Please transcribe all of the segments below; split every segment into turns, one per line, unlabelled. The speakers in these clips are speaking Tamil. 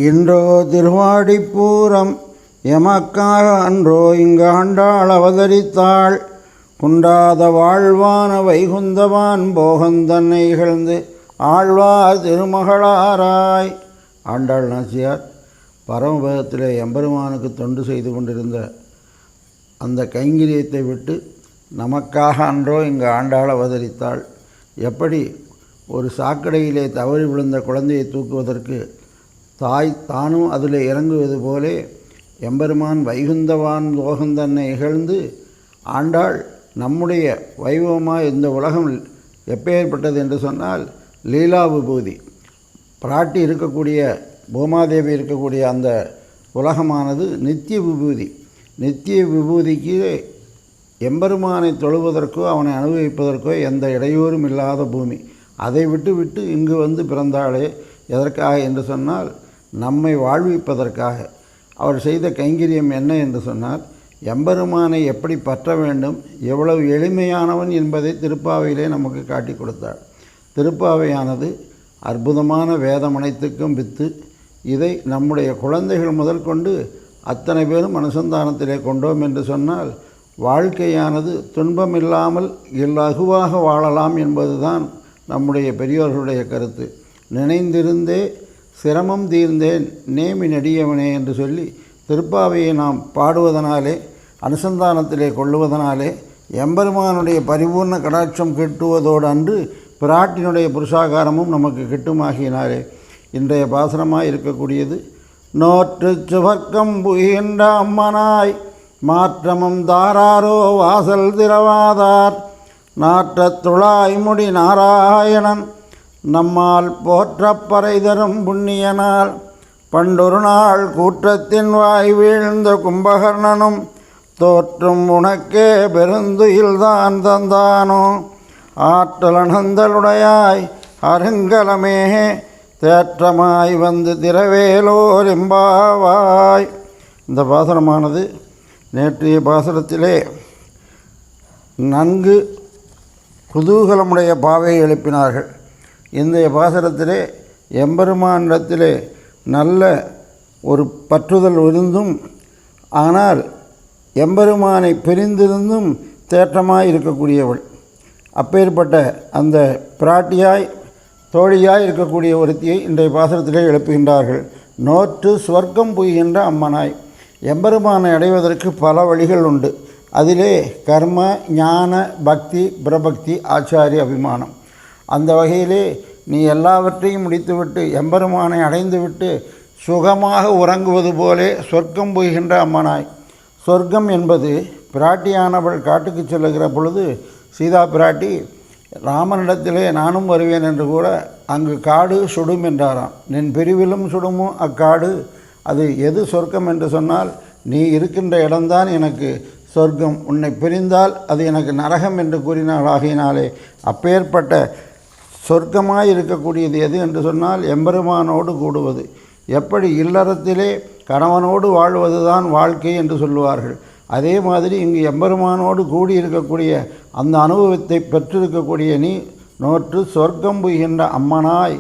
இன்றோ திருவாடிப்பூரம் எமக்காக அன்றோ இங்கு ஆண்டாள் அவதரித்தாள். குண்டாத வாழ்வான வைகுந்தவான் போகந்தன்னை இகழ்ந்து ஆழ்வார் திருமகளாராய். ஆண்டாள் நாச்சியார் பரமபதத்திலே எம்பெருமானுக்கு தொண்டு செய்து கொண்டிருந்த அந்த கைங்கரியத்தை விட்டு நமக்காக அன்றோ இங்கு ஆண்டாள் அவதரித்தாள். எப்படி ஒரு சாக்கடையிலே தவறி விழுந்த குழந்தையை தூக்குவதற்கு தாய் தானும் அதில் இறங்குவது போலே எம்பெருமான் வைகுந்தவான் போகந்தன்னை இகழ்ந்து ஆண்டாள் நம்முடைய வைபவமாக இந்த உலகம் எப்பேற்பட்டது என்று சொன்னால் லீலா விபூதி பிராட்டி இருக்கக்கூடிய பூமாதேவி இருக்கக்கூடிய அந்த உலகமானது நித்திய விபூதி. நித்திய விபூதிக்கு எம்பெருமானை தொழுவதற்கோ அவனை அனுபவிப்பதற்கோ எந்த இடையூறும் இல்லாத பூமி. அதை விட்டு இங்கு வந்து பிறந்தாளே எதற்காக என்று சொன்னால் நம்மை வாழ்விப்பதற்காக. அவர் செய்த கைங்கரியம் என்ன என்று சொன்னால் எம்பெருமானை எப்படி பற்ற வேண்டும், எவ்வளவு எளிமையானவன் என்பதை திருப்பாவையிலே நமக்கு காட்டி கொடுத்தார். திருப்பாவையானது அற்புதமான வேதம் அனைத்துக்கும் வித்து. இதை நம்முடைய குழந்தைகள் முதல் கொண்டு அத்தனை பேரும் அனுசந்தானத்திலே கொண்டோம் என்று சொன்னால் வாழ்க்கையானது துன்பமில்லாமல் இலகுவாக வாழலாம் என்பதுதான் நம்முடைய பெரியோர்களுடைய கருத்து. நினைந்திருந்தே சிரமம் தீர்ந்தேன் நேமி நெடியவனே என்று சொல்லி திருப்பாவையை நாம் பாடுவதனாலே அனுசந்தானத்திலே கொள்ளுவதனாலே எம்பெருமானுடைய பரிபூர்ண கடாட்சம் கிட்டுவதோடு அன்று பிராட்டினுடைய புருஷாகாரமும் நமக்கு கிட்டுமாகினாலே இன்றைய பாசனமாக இருக்கக்கூடியது. நோற்று சுவர்க்கம் புகின்ற அம்மனாய் மாற்றமும் தாராரோ வாசல் திறவாதார் நாற்றத் துழாய்முடி நாராயணன் நம்மால் போற்றப்பறை தரும் புண்ணியனால் பண்டொரு நாள் கூற்றத்தின் வாய் வீழ்ந்த கும்பகர்ணனும் தோற்றும் உனக்கே பெருந்துயில்தான் தந்தானோ ஆற்றலனந்தலுடையாய் அருங்கலமே தேற்றமாய் வந்து திரவேலோர் எம்பாவாய். இந்த பாசனமானது நேற்றைய பாசனத்திலே நன்கு குதூகலமுடைய பாவையை எழுப்பினார்கள். இன்றைய பாசனத்திலே எம்பெருமானிடத்திலே நல்ல ஒரு பற்றுதல் இருந்தும் ஆனால் எம்பெருமானை பிரிந்திருந்தும் தேற்றமாய் இருக்கக்கூடியவள். அப்பேற்பட்ட அந்த பிராட்டியாய் தோழியாய் இருக்கக்கூடிய ஒருத்தியை இன்றைய பாசனத்திலே எழுப்புகின்றார்கள். நோற்று சுவர்க்கம் புகின்ற அம்மனாய். எம்பெருமானை அடைவதற்கு பல வழிகள் உண்டு. அதிலே கர்ம ஞான பக்தி பிரபக்தி ஆச்சாரிய அபிமானம். அந்த வகையிலே நீ எல்லாவற்றையும் முடித்துவிட்டு எம்பெருமானை அடைந்துவிட்டு சுகமாக உறங்குவது போலே சொர்க்கம் புகின்ற அம்மனாய். சொர்க்கம் என்பது பிராட்டியானவள் காட்டுக்கு செல்லுகிற பொழுது சீதா பிராட்டி ராமனிடத்திலே நானும் வருவேன் என்று கூட அங்கு காடு சுடும் என்றாராம். நின் பிரிவிலும் சுடுமோ அக்காடு. அது எது சொர்க்கம் என்று சொன்னால் நீ இருக்கின்ற இடம்தான் எனக்கு சொர்க்கம், உன்னை பிரிந்தால் அது எனக்கு நரகம் என்று கூறினாள். ஆகினாலே அப்பேற்பட்ட சொர்க்கமாய் இருக்கக்கூடியது எது என்று சொன்னால் எம்பெருமானோடு கூடுவது. எப்படி இல்லறத்திலே கணவனோடு வாழ்வது தான் வாழ்க்கை என்று சொல்லுவார்கள், அதே மாதிரி இங்கு எம்பெருமானோடு கூடியிருக்கக்கூடிய அந்த அனுபவத்தை பெற்றிருக்கக்கூடிய நீ நோற்று சொர்க்கம் புகின்ற அம்மனாய்.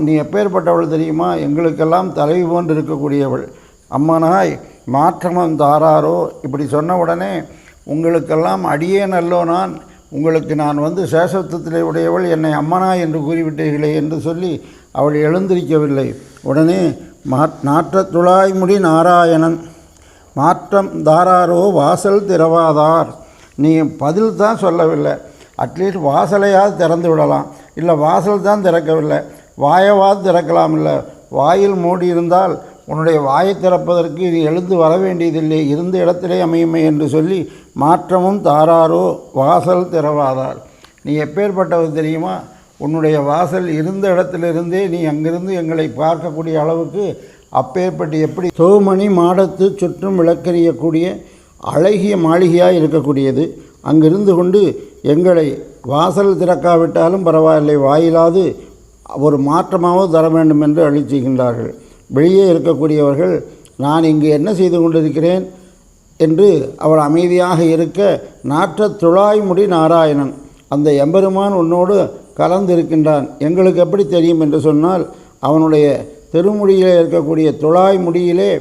நீ எப்பேற்பட்டவள் தெரியுமா? எங்களுக்கெல்லாம் தலைவி போன்று இருக்கக்கூடியவள் அம்மனாய். மாற்றமம் தாராரோ. இப்படி சொன்ன உடனே உங்களுக்கெல்லாம் அடியேன் அல்லோ நான், உங்களுக்கு நான் வந்து சேஷத்துவத்திலே உடையவள், என்னை அம்மனாய் என்று கூறிவிட்டீர்களே என்று சொல்லி அவள் எழுந்திருக்கவில்லை. உடனே நாற்றத்துழாய்முடி நாராயணன் மாற்றம் தாராரோ வாசல் திறவாதார். நீ பதில் தான் சொல்லவில்லை, அட்லீஸ்ட் வாசலையாவது திறந்து விடலாம். இல்லை வாசல் தான் திறக்கவில்லை, வாயவாது திறக்கலாம். இல்லை வாயில் மூடி இருந்தால் உன்னுடைய வாயை திறப்பதற்கு இது எழுந்து வர வேண்டியதில்லை, இருந்த இடத்திலே அமையுமே என்று சொல்லி மாற்றமும் தாராரோ வாசல் திறவாதார். நீ எப்பேற்பட்டவர் தெரியுமா? உன்னுடைய வாசல் இருந்த இடத்திலிருந்தே நீ அங்கிருந்து எங்களை பார்க்கக்கூடிய அளவுக்கு அப்பேற்பட்டு எப்படி சோமணி மாடத்து சுற்றும் விளக்கறியக்கூடிய அழகிய மாளிகையாக இருக்கக்கூடியது. அங்கிருந்து கொண்டு எங்களை வாசல் திறக்காவிட்டாலும் பரவாயில்லை, வாயிலாது ஒரு மாற்றமாவது தர வேண்டும் என்று அழிச்சுகின்றார்கள். வெளியே இருக்கக்கூடியவர்கள் நான் இங்கு என்ன செய்து கொண்டிருக்கிறேன் என்று அவள் அமைதியாக இருக்க நாற்றத் துழாய்முடி நாராயணன் அந்த எம்பெருமான் உன்னோடு கலந்திருக்கின்றான். எங்களுக்கு எப்படி தெரியும் என்று சொன்னால் அவனுடைய திருமுடியிலே இருக்கக்கூடிய துழாய் முடியிலே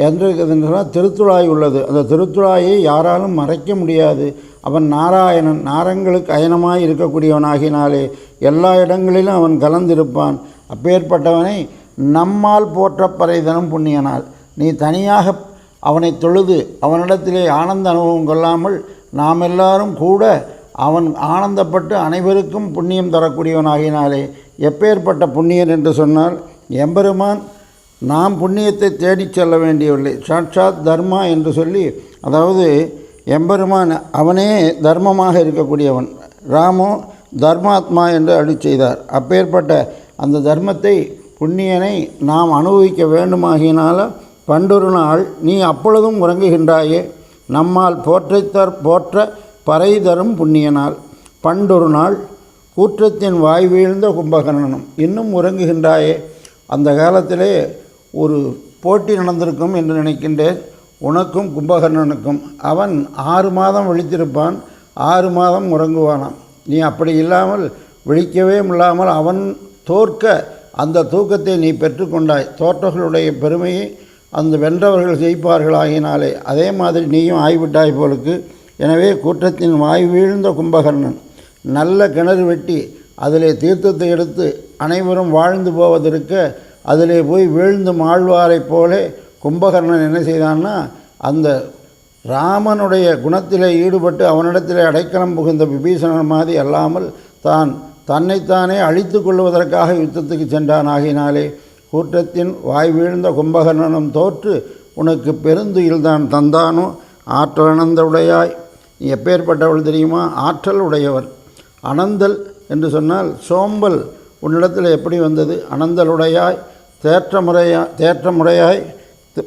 என்றுன்னா திருத்துழாய் உள்ளது. அந்த திருத்துழாயை யாராலும் மறைக்க முடியாது. அவன் நாராயணன், நாரங்களுக்கு அயனமாய் இருக்கக்கூடியவனாகினாலே எல்லா இடங்களிலும் அவன் கலந்திருப்பான். அப்பேற்பட்டவனை நம்மால் போற்றப்பறை தரும் புண்ணியனால் நீ தனியாக அவனை தொழுது அவனிடத்திலே ஆனந்த அனுபவம் கொள்ளாமல் நாம் எல்லாரும் கூட அவன் ஆனந்தப்பட்டு அனைவருக்கும் புண்ணியம் தரக்கூடியவனாகினாலே எப்பேற்பட்ட புண்ணியன் என்று சொன்னால், எம்பெருமான் நாம் புண்ணியத்தை தேடிச் செல்ல வேண்டியவில்லை. சாட்சாத் தர்மா என்று சொல்லி, அதாவது எம்பெருமான் அவனே தர்மமாக இருக்கக்கூடியவன். ராமோ தர்மாத்மா என்று அருளிச் செய்தார். அப்பேற்பட்ட அந்த தர்மத்தை புண்ணியனை நாம் அனுபவிக்க வேண்டுமாகினால பண்டொரு நாள் நீ அப்பொழுதும் உறங்குகின்றாயே, நம்மால் போற்ற பறை தரும் புண்ணியனால் பண்டொரு நாள் கூற்றத்தின் வாய் வீழ்ந்த கும்பகர்ணனும் இன்னும் உறங்குகின்றாயே. அந்த காலத்திலே ஒரு போட்டி நடந்திருக்கும் என்று நினைக்கின்றேன், உனக்கும் கும்பகர்ணனுக்கும். அவன் 6 மாதம் விழித்திருப்பான், 6 மாதம் உறங்குவானாம். நீ அப்படி இல்லாமல் விழிக்கவே இல்லாமல் அவன் தோற்க அந்த தூக்கத்தை நீ பெற்றுக்கொண்டாய். தோற்றர்களுடைய பெருமையை அந்த வென்றவர்கள் ஜெயிப்பார்களாகினாலே அதே மாதிரி நீயும் ஆய்விட்டாய் போலுக்கு. எனவே கூற்றத்தின் வாய் வீழ்ந்த கும்பகர்ணன் நல்ல கிணறு வெட்டி அதிலே தீர்த்தத்தை எடுத்து அனைவரும் வாழ்ந்து போவதற்கு அதிலே போய் வீழ்ந்து ஆழ்வாரைப் போல கும்பகர்ணன் என்ன செய்தான்னா, அந்த ராமனுடைய குணத்திலே ஈடுபட்டு அவனிடத்திலே அடைக்கலம் புகுந்த விபீஷணன் மாதிரி அல்லாமல் தன்னைத்தானே அழித்து கொள்வதற்காக யுத்தத்துக்கு சென்றான். ஆகினாலே கூற்றத்தின் வாய் வீழ்ந்த கும்பகர்ணனும் தோற்று உனக்கு பெருந்துயில்தான் தந்தானோ ஆற்றல் அனந்த உடையாய். நீ எப்பேற்பட்டவள் தெரியுமா? ஆற்றல் உடையவன். அனந்தல் என்று சொன்னால் சோம்பல் உன்னிடத்தில் எப்படி வந்தது? அனந்தலுடையாய் தேற்றமுறையாய்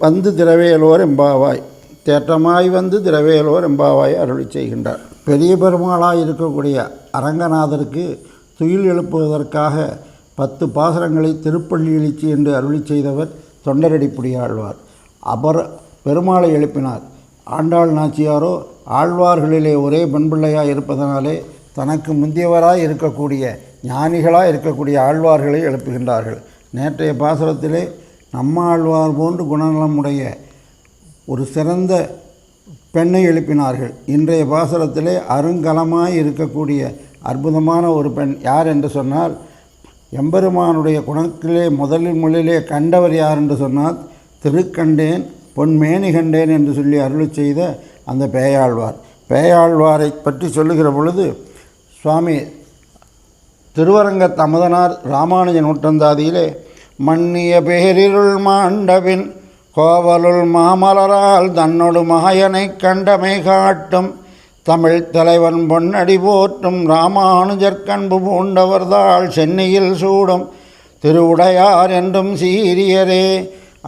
வந்து திரவேலோர் எம்பாவாய். தேற்றமாய் வந்து திரவேலோர் எம்பாவாய் அருளி செய்கின்றார். பெரிய பெருமாளாய் இருக்கக்கூடிய அரங்கநாதருக்கு துயில் எழுப்புவதற்காக 10 பாசுரங்களை திருப்பள்ளி எழுச்சி என்று அருளி செய்தவர் தொண்டரடிப்புடியாழ்வார். அவர் பெருமாளை எழுப்பினார். ஆண்டாள் நாச்சியாரோ ஆழ்வார்களிலே ஒரே பெண்பிள்ளையாக இருப்பதனாலே தனக்கு முந்தியவராய் இருக்கக்கூடிய ஞானிகளாக இருக்கக்கூடிய ஆழ்வார்களை எழுப்புகின்றார்கள். நேற்றைய பாசுரத்திலே நம்ம ஆழ்வார் போன்று குணநலமுடைய ஒரு சிறந்த பெண்ணை எழுப்பினார்கள். இன்றைய பாசுரத்திலே அருங்கலமாய் இருக்கக்கூடிய அற்புதமான ஒரு பெண் யார் என்று சொன்னால், எம்பெருமானுடைய குணத்திலே முதலிலே கண்டவர் யார் என்று சொன்னால், திருக்கண்டேன் பொன்மேனி கண்டேன் என்று சொல்லி அருளி செய்த அந்த பேயாழ்வார். பேயாழ்வாரை பற்றி சொல்லுகிற பொழுது சுவாமி திருவரங்கத் அமுதனார் ராமானுஜ நூற்றந்தாதியிலே மன்னிய பேரிருள் மாண்டவின் கோவலுள் மாமலரால் தன்னொடு மாயனை கண்டமை காட்டும் தமிழ் தலைவன் பொன்னடி போற்றும் ராமானுஜற்கன்பு பூண்டவர்தாள் சென்னையில் சூடும் திருவுடையார் என்றும் சீரியரே.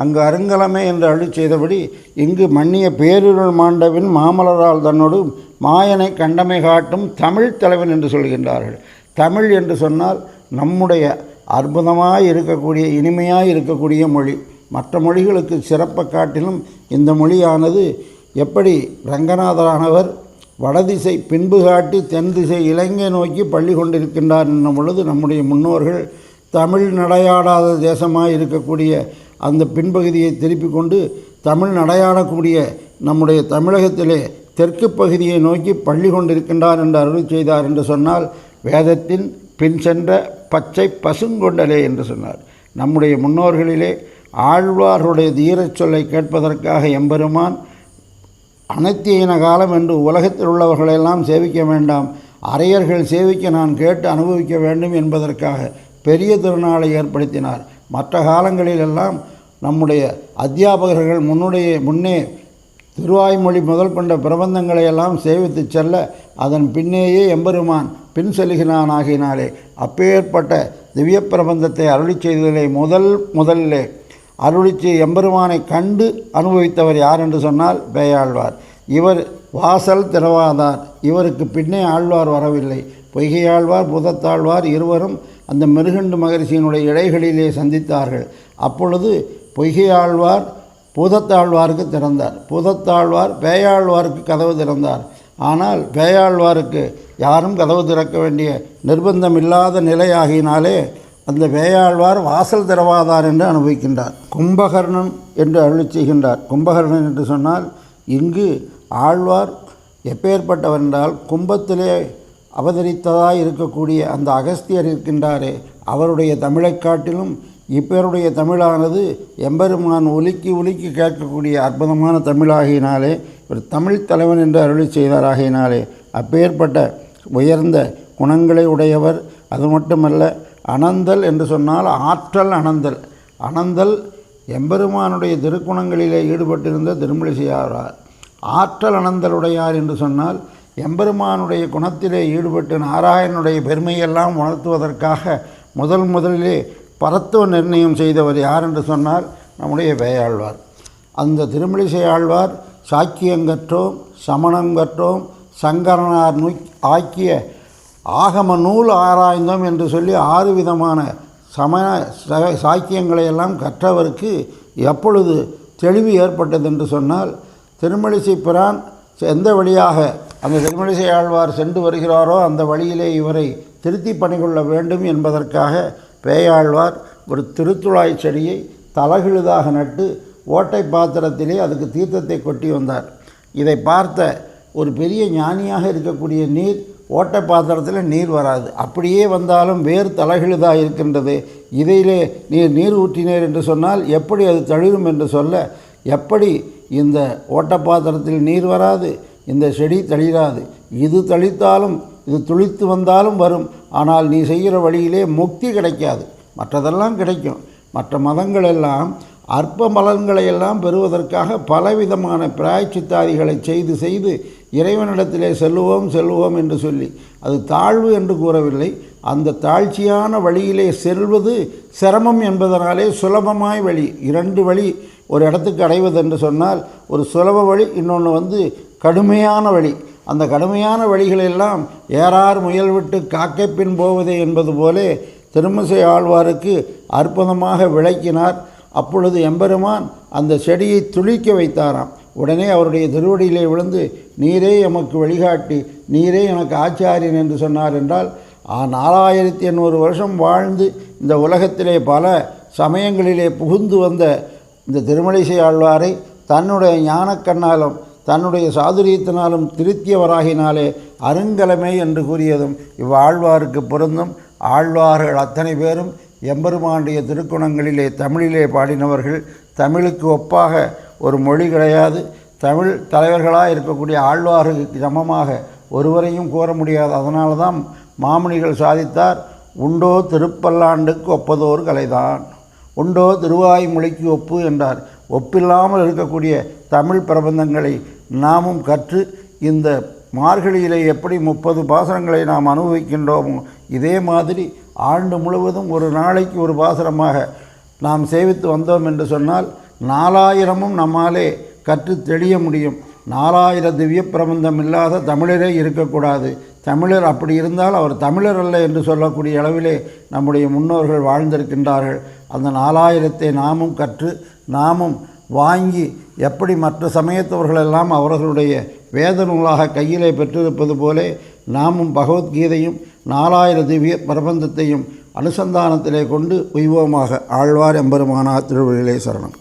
அங்கு அருங்கலமே என்று அருளி செய்தபடி இங்கு மன்னிய பேரிருள் மாண்டவின் மாமலரால் தன்னோடு மாயனை கண்டமை காட்டும் தமிழ் தலைவன் என்று சொல்கின்றார்கள். தமிழ் என்று சொன்னால் நம்முடைய அற்புதமாய் இருக்கக்கூடிய இனிமையாய் இருக்கக்கூடிய மொழி. மற்ற மொழிகளுக்கு சிறப்பை காட்டிலும் இந்த மொழியானது எப்படி ரங்கநாதரானவர் வடதிசை பின்பு காட்டி தென் திசை இலங்கை நோக்கி பள்ளி கொண்டிருக்கின்றார் என்னும் பொழுது நம்முடைய முன்னோர்கள் தமிழ் நடையாடாத தேசமாக இருக்கக்கூடிய அந்த பின்பகுதியை திருப்பி கொண்டு தமிழ் நடையாடக்கூடிய நம்முடைய தமிழகத்திலே தெற்கு பகுதியை நோக்கி பள்ளி கொண்டிருக்கின்றார் என்று அருள் செய்தார் என்று சொன்னால், வேதத்தின் பின் சென்ற பச்சை பசுங்கொண்டலே என்று சொன்னார். நம்முடைய முன்னோர்களிலே ஆழ்வார்களுடைய தீரச் சொல்லை கேட்பதற்காக எம்பெருமான் அனைத்தின காலம் என்று உலகத்தில் உள்ளவர்களெல்லாம் சேவிக்க வேண்டாம், அரையர்கள் சேவிக்க நான் கேட்டு அனுபவிக்க வேண்டும் என்பதற்காக பெரிய திருநாளை ஏற்படுத்தினார். மற்ற காலங்களிலெல்லாம் நம்முடைய அத்தியாபகர்கள் முன்னே திருவாய்மொழி முதல் கொண்ட பிரபந்தங்களை எல்லாம் சேவித்து செல்ல அதன் பின்னேயே எம்பெருமான் பின் செல்கிறான். ஆகினாலே அப்பேற்பட்ட திவ்ய பிரபந்தத்தை அருளி செய்ததிலே முதலிலே அருளிச்சு எம்பெருமானை கண்டு அனுபவித்தவர் யார் என்று சொன்னால் பேயாழ்வார். இவர் வாசல் திறவாதார். இவருக்கு பின்னே ஆழ்வார் வரவில்லை. பொய்கையாழ்வார் பூதத்தாழ்வார் இருவரும் அந்த மிருகண்டு மகரிஷியினுடைய இடைகளிலே சந்தித்தார்கள். அப்பொழுது பொய்கையாழ்வார் பூதத்தாழ்வாருக்கு திறந்தார், பூதத்தாழ்வார் பேயாழ்வாருக்கு கதவு திறந்தார். ஆனால் பேயாழ்வாருக்கு யாரும் கதவு திறக்க வேண்டிய நிர்பந்தம் இல்லாத நிலையாகினாலே அந்த வேயாழ்வார் வாசல் திறவாதார் என்று அனுபவிக்கின்றார். கும்பகர்ணன் என்று அருளிச் செய்கின்றார். கும்பகர்ணன் என்று சொன்னால் இங்கு ஆழ்வார் எப்பேற்பட்டவர் என்றால் கும்பத்திலே அவதரித்ததாய் இருக்கக்கூடிய அந்த அகஸ்தியர் இருக்கின்றாரே, அவருடைய தமிழைக் காட்டிலும் இப்பேருடைய தமிழானது எம்பெருமான் ஒலிக்கி ஒலிக்கி கேட்கக்கூடிய அற்புதமான தமிழாகினாலே ஒரு தமிழ் தலைவன் என்று அருளி செய்தாராகினாலே அப்பேற்பட்ட உயர்ந்த குணங்களை உடையவர். அது மட்டுமல்ல, அனந்தல் என்று சொன்னால் ஆற்றல் அனந்தல். அனந்தல் எம்பெருமானுடைய திருக்குணங்களிலே ஈடுபட்டிருந்த திருமழிசையாழ்வார். ஆற்றல் அனந்தலுடையார் என்று சொன்னால் எம்பெருமானுடைய குணத்திலே ஈடுபட்டு நாராயணனுடைய பெருமையெல்லாம் உணர்த்துவதற்காக முதலிலே பரத்துவ நிர்ணயம் செய்தவர் யார் என்று சொன்னால் நம்முடைய வேயாழ்வார். அந்த திருமழிசை ஆழ்வார் சாக்கியங்கற்றோம் சமணங்கற்றோம் சங்கரனார் ஆக்கிய ஆகம நூல் ஆராய்ந்தோம் என்று சொல்லி 6 விதமான சமண சாக்கியங்களையெல்லாம் கற்றவருக்கு எப்பொழுது தெளிவு ஏற்பட்டது என்று சொன்னால், திருமழிசை பிரான் எந்த வழியாக அந்த திருமழிசை ஆழ்வார் சென்று வருகிறாரோ அந்த வழியிலே இவரை திருத்தி பணிகொள்ள வேண்டும் என்பதற்காக பேயாழ்வார் ஒரு திருத்துழாய் செடியை தலகிழுதாக நட்டு ஓட்டை பாத்திரத்திலே அதுக்கு தீர்த்தத்தை கொட்டி வந்தார். இதை பார்த்த ஒரு பெரிய ஞானியாக இருக்கக்கூடிய நீர் ஓட்டை பாத்திரத்தில் நீர் வராது, அப்படியே வந்தாலும் வேறு தலகிழுதாக இருக்கின்றது, இதிலே நீர் ஊற்றினீர் என்று சொன்னால் எப்படி அது தளிரும் என்று சொல்ல, எப்படி இந்த ஓட்டை பாத்திரத்தில் நீர் வராது, இந்த செடி தளிராது, இது தளித்தாலும் இது துளித்து வந்தாலும் வரும், ஆனால் நீ செய்கிற வழியிலே முக்தி கிடைக்காது, மற்றதெல்லாம் கிடைக்கும். மற்ற மதங்களெல்லாம் அற்ப பலன்களையெல்லாம் பெறுவதற்காக பலவிதமான பிராயச்சித்தாதிகளை செய்து இறைவனிடத்திலே செல்லுவோம் என்று சொல்லி அது தாழ்வு என்று கூறவில்லை. அந்த தாழ்ச்சியான வழியிலே செல்வது சிரமம் என்பதனாலே சுலபமாய் வழி, 2 வழி ஒரு இடத்துக்கு அடைவது என்று சொன்னால், ஒரு சுலப வழி, இன்னொன்று கடுமையான வழி. அந்த கடுமையான வழிகளெல்லாம் ஏறார் முயல் விட்டு காக்கை பின் போவதே என்பது போலே திருமழிசை ஆழ்வாருக்கு அற்புதமாக விளக்கினார். அப்பொழுது எம்பெருமான் அந்த செடியை துளிக்க வைத்தாராம். உடனே அவருடைய திருவடியிலே விழுந்து நீரே எமக்கு வழிகாட்டி, நீரே எனக்கு ஆச்சாரியன் என்று சொன்னார். என்றால் 4800 வருஷம் வாழ்ந்து இந்த உலகத்திலே பல சமயங்களிலே புகுந்து வந்த இந்த திருமழிசை ஆழ்வாரை தன்னுடைய ஞானக்கண்ணாலும் தன்னுடைய சாதுரியத்தினாலும் திருத்தியவராகினாலே அருங்கலமே என்று கூறியதும் இவ்வாழ்வாருக்கு பொருந்தும். ஆழ்வார்கள் அத்தனை பேரும் எம்பெருமானுடைய திருக்குணங்களிலே தமிழிலே பாடினவர்கள். தமிழுக்கு ஒப்பாக ஒரு மொழி கிடையாது. தமிழ் தலைவர்களாக இருக்கக்கூடிய ஆழ்வார்களுக்கு சமமாக ஒருவரையும் கூற முடியாது. அதனால தான் மாமுனிகள் சாதித்தார், உண்டோ திருப்பல்லாண்டுக்கு ஒப்பதோர் கலைதான், உண்டோ திருவாய்மொழிக்கு ஒப்பு என்றார். ஒப்பில்லாமல் இருக்கக்கூடிய தமிழ் பிரபந்தங்களை நாமும் கற்று இந்த மார்கழியிலே எப்படி 30 பாசுரங்களை நாம் அனுபவிக்கின்றோமோ இதே மாதிரி ஆண்டு முழுவதும் ஒரு நாளைக்கு ஒரு பாசுரமாக நாம் சேவித்து வந்தோம் என்று சொன்னால் 4000 நம்மாலே கற்று தெளிய முடியும். 4000 திவ்ய பிரபந்தம் இல்லாத தமிழரே இருக்கக்கூடாது. தமிழர் அப்படி இருந்தால் அவர் தமிழர் அல்ல என்று சொல்லக்கூடிய அளவிலே நம்முடைய முன்னோர்கள் வாழ்ந்திருக்கின்றார்கள். அந்த 4000ஐ நாமும் கற்று நாமும் வாங்கி எப்படி மற்ற சமயத்தவர்களெல்லாம் அவர்களுடைய வேத நூலாக கையிலே பெற்றிருப்பது போலே நாமும் பகவத்கீதையும் 4000 திவ்ய பிரபந்தத்தையும் அனுசந்தானத்திலே கொண்டு உய்வோமாக. ஆழ்வார் எம்பெருமானார் திருவடிகளே சரணம்.